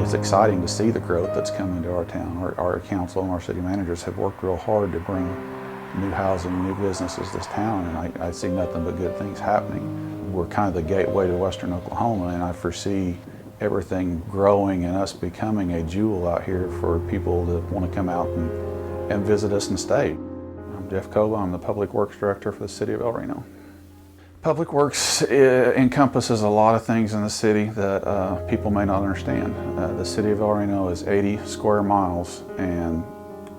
It's exciting to see the growth that's coming to our town. Our council and our city managers have worked real hard to bring new housing, new businesses to this town, and I see nothing but good things happening. We're kind of the gateway to western Oklahoma, and I foresee everything growing and us becoming a jewel out here for people that want to come out and visit us and stay. I'm Jeff Coba. I'm the Public Works Director for the City of El Reno. Public Works encompasses a lot of things in the city that people may not understand. The City of El Reno is 80 square miles, and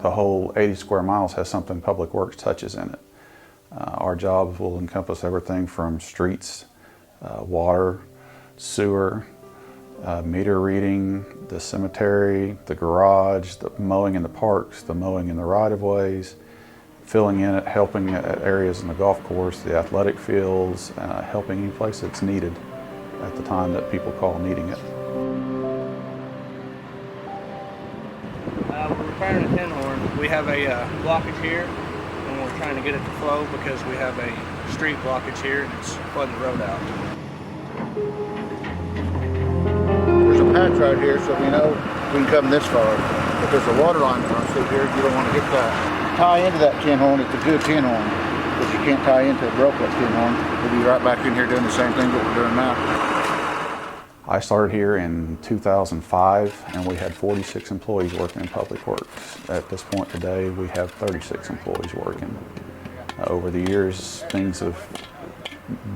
the whole 80 square miles has something Public Works touches in it. Our jobs will encompass everything from streets, water, sewer, meter reading, the cemetery, the garage, the mowing in the parks, the mowing in the right-of-ways, filling in it, helping at areas in the golf course, the athletic fields, helping any place that's needed at the time that people call needing it. We're repairing a tin horn. We have a blockage here, and we're trying to get it to flow because we have a street blockage here and it's flooding the road out. There's a patch right here, so we know we can come this far. If there's a water line that runs through here, you don't want to hit that. Tie into that tin horn, it's a good tin horn. But you can't tie into a broken tin horn. We'll be right back in here doing the same thing that we're doing now. I started here in 2005, and we had 46 employees working in Public Works. At this point today, we have 36 employees working. Over the years, things have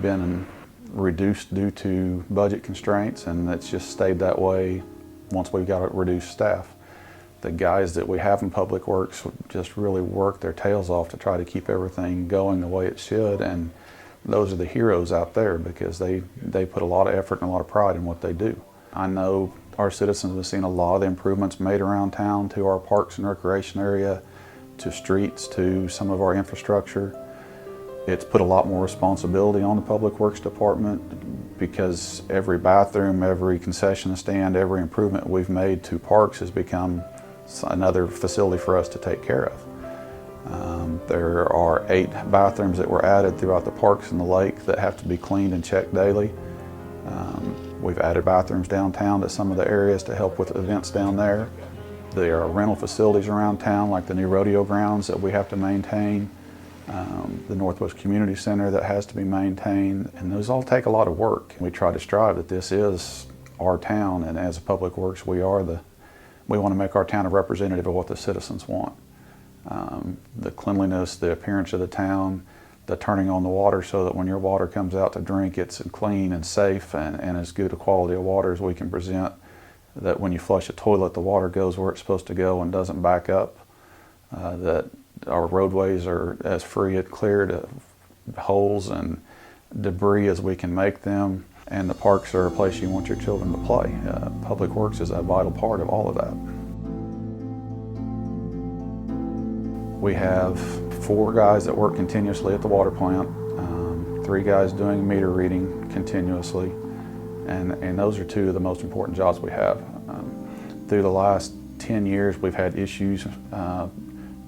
been reduced due to budget constraints, and it's just stayed that way once we've got a reduced staff. The guys that we have in Public Works just really work their tails off to try to keep everything going the way it should, and those are the heroes out there because they put a lot of effort and a lot of pride in what they do. I know our citizens have seen a lot of the improvements made around town, to our parks and recreation area, to streets, to some of our infrastructure. It's put a lot more responsibility on the Public Works Department because every bathroom, every concession stand, every improvement we've made to parks has become another facility for us to take care of. There are 8 bathrooms that were added throughout the parks and the lake that have to be cleaned and checked daily. We've added bathrooms downtown to some of the areas to help with events down there. There are rental facilities around town like the new rodeo grounds that we have to maintain, the Northwest Community Center that has to be maintained, and those all take a lot of work. We try to strive that this is our town, and as a Public Works we want to make our town a representative of what the citizens want. The cleanliness, the appearance of the town, the turning on the water so that when your water comes out to drink, it's clean and safe and as good a quality of water as we can present, that when you flush a toilet, the water goes where it's supposed to go and doesn't back up, that our roadways are as free and cleared of holes and debris as we can make them, and the parks are a place you want your children to play. Public Works is a vital part of all of that. We have 4 guys that work continuously at the water plant, 3 guys doing meter reading continuously, and those are 2 of the most important jobs we have. Through the last 10 years, we've had issues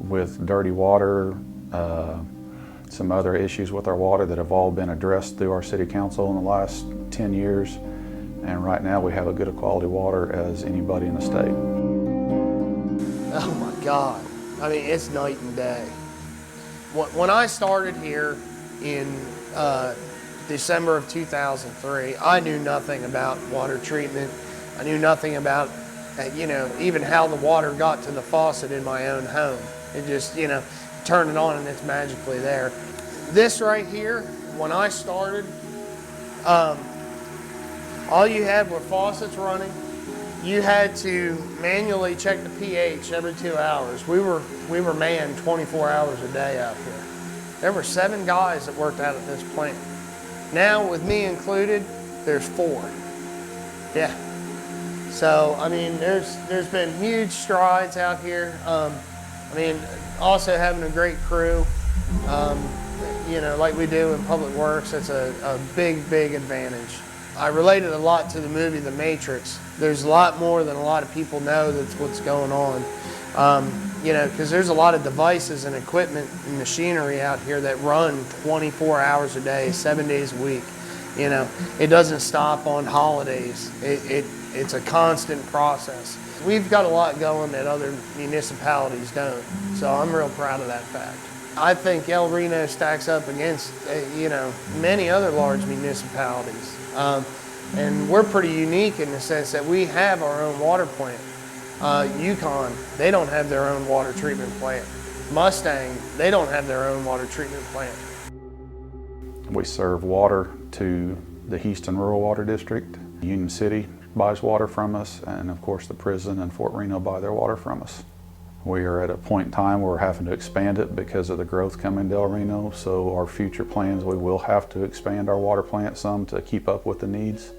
with dirty water, some other issues with our water that have all been addressed through our city council in the last 10 years. And right now we have as good a quality water as anybody in the state. Oh my God. I mean, it's night and day. When I started here in December of 2003, I knew nothing about water treatment. I knew nothing about, even how the water got to the faucet in my own home. It just, turn it on and it's magically there. This right here, when I started, all you had were faucets running. You had to manually check the pH every 2 hours. We were manned 24 hours a day out here. There were 7 guys that worked out at this plant. Now, with me included, there's 4. Yeah. So, I mean, there's been huge strides out here. Also having a great crew, like we do in Public Works, it's a big, big advantage. I related a lot to the movie The Matrix. There's a lot more than a lot of people know that's what's going on. Because there's a lot of devices and equipment and machinery out here that run 24 hours a day, 7 days a week. You know, it doesn't stop on holidays. It's a constant process. We've got a lot going that other municipalities don't, so I'm real proud of that fact. I think El Reno stacks up against, you know, many other large municipalities. And we're pretty unique in the sense that we have our own water plant. Yukon, they don't have their own water treatment plant. Mustang, they don't have their own water treatment plant. We serve water to the Houston Rural Water District. Union City buys water from us, and of course the prison and Fort Reno buy their water from us. We are at a point in time where we're having to expand it because of the growth coming to El Reno, so our future plans, we will have to expand our water plant some to keep up with the needs,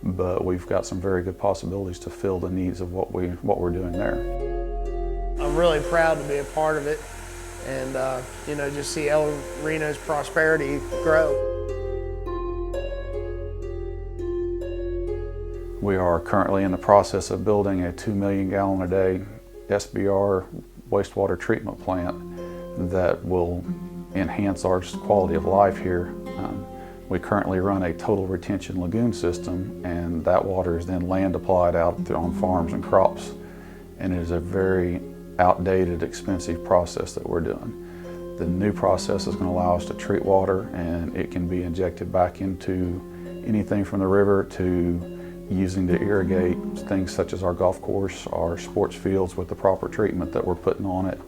but we've got some very good possibilities to fill the needs of what we're doing there. I'm really proud to be a part of it and you know, just see El Reno's prosperity grow. We are currently in the process of building a 2 million gallon a day SBR wastewater treatment plant that will enhance our quality of life here. We currently run a total retention lagoon system, and that water is then land applied out on farms and crops. And it is a very outdated, expensive process that we're doing. The new process is going to allow us to treat water, and it can be injected back into anything from the river to using to irrigate things such as our golf course, our sports fields with the proper treatment that we're putting on it,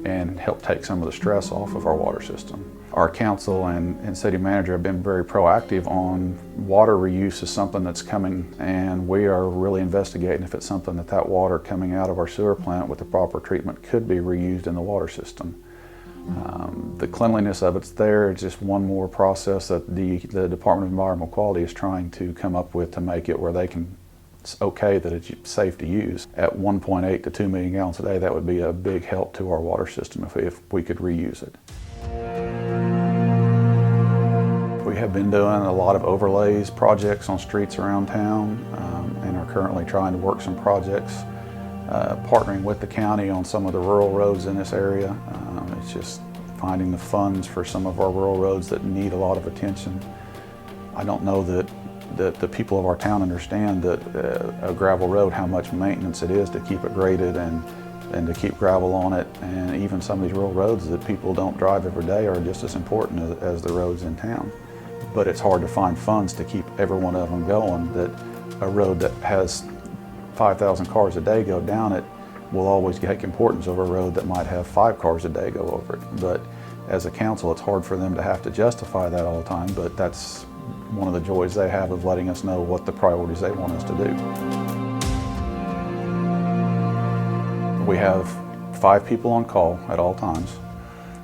and help take some of the stress off of our water system. Our council and city manager have been very proactive on water reuse is something that's coming, and we are really investigating if it's something that water coming out of our sewer plant with the proper treatment could be reused in the water system. The cleanliness of it's there. It's just one more process that the Department of Environmental Quality is trying to come up with to make it where it's okay that it's safe to use. At 1.8 to 2 million gallons a day, that would be a big help to our water system if we could reuse it. We have been doing a lot of overlays projects on streets around town and are currently trying to work some projects partnering with the county on some of the rural roads in this area. It's just finding the funds for some of our rural roads that need a lot of attention. I don't know that the people of our town understand that a gravel road, how much maintenance it is to keep it graded and to keep gravel on it. And even some of these rural roads that people don't drive every day are just as important as the roads in town. But it's hard to find funds to keep every one of them going. That a road that has 5,000 cars a day go down it will always take importance over a road that might have 5 cars a day go over it. But as a council, it's hard for them to have to justify that all the time, but that's one of the joys they have of letting us know what the priorities they want us to do. We have 5 people on call at all times,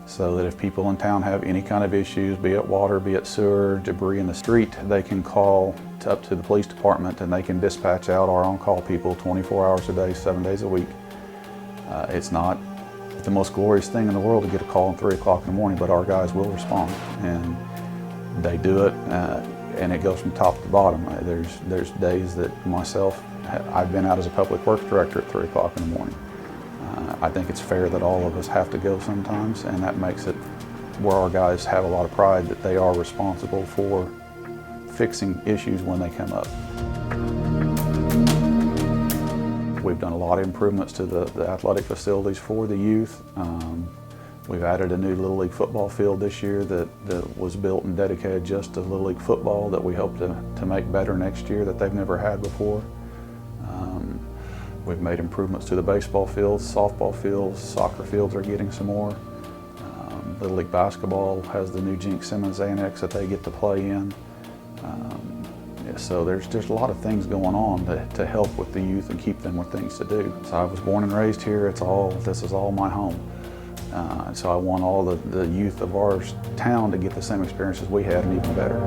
so that if people in town have any kind of issues, be it water, be it sewer, debris in the street, they can call up to the police department and they can dispatch out our on-call people 24 hours a day, 7 days a week. It's not the most glorious thing in the world to get a call at 3 o'clock in the morning, but our guys will respond, and they do it, and it goes from top to bottom. There's days that myself, I've been out as a public works director at 3 o'clock in the morning. I think it's fair that all of us have to go sometimes, and that makes it where our guys have a lot of pride that they are responsible for fixing issues when they come up. We've done a lot of improvements to the athletic facilities for the youth. We've added a new Little League football field this year that was built and dedicated just to Little League football that we hope to make better next year that they've never had before. We've made improvements to the baseball fields, softball fields, soccer fields are getting some more. Little League basketball has the new Gene Simmons Annex that they get to play in. So there's a lot of things going on to help with the youth and keep them with things to do. So I was born and raised here. This is all my home. So I want all the youth of our town to get the same experiences we had and even better.